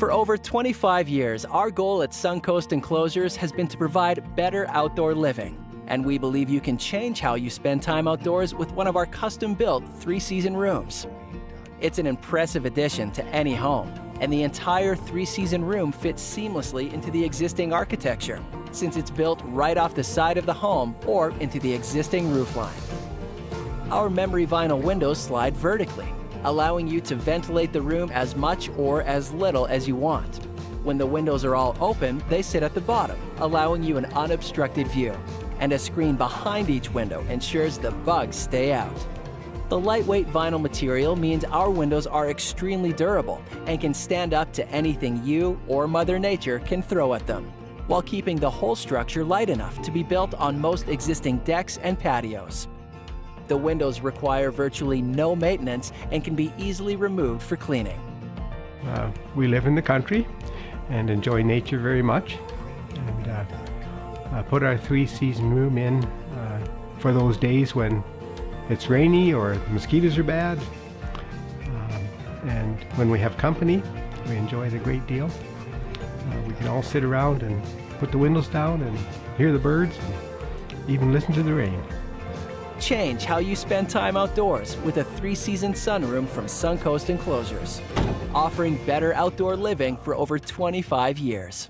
For over 25 years, our goal at Suncoast Enclosures has been to provide better outdoor living. And we believe you can change how you spend time outdoors with one of our custom-built 3-season rooms. It's an impressive addition to any home, and the entire 3-season room fits seamlessly into the existing architecture, since it's built right off the side of the home or into the existing roofline. Our memory vinyl windows slide vertically, allowing you to ventilate the room as much or as little as you want. When the windows are all open, they sit at the bottom, allowing you an unobstructed view. And a screen behind each window ensures the bugs stay out. The lightweight vinyl material means our windows are extremely durable and can stand up to anything you or Mother Nature can throw at them, while keeping the whole structure light enough to be built on most existing decks and patios. The windows require virtually no maintenance and can be easily removed for cleaning. We live in the country and enjoy nature very much, and put our 3-season room in for those days when it's rainy or the mosquitoes are bad. And when we have company, we enjoy it a great deal. We can all sit around and put the windows down and hear the birds and even listen to the rain. Change how you spend time outdoors with a 3-season sunroom from Suncoast Enclosures, offering better outdoor living for over 25 years.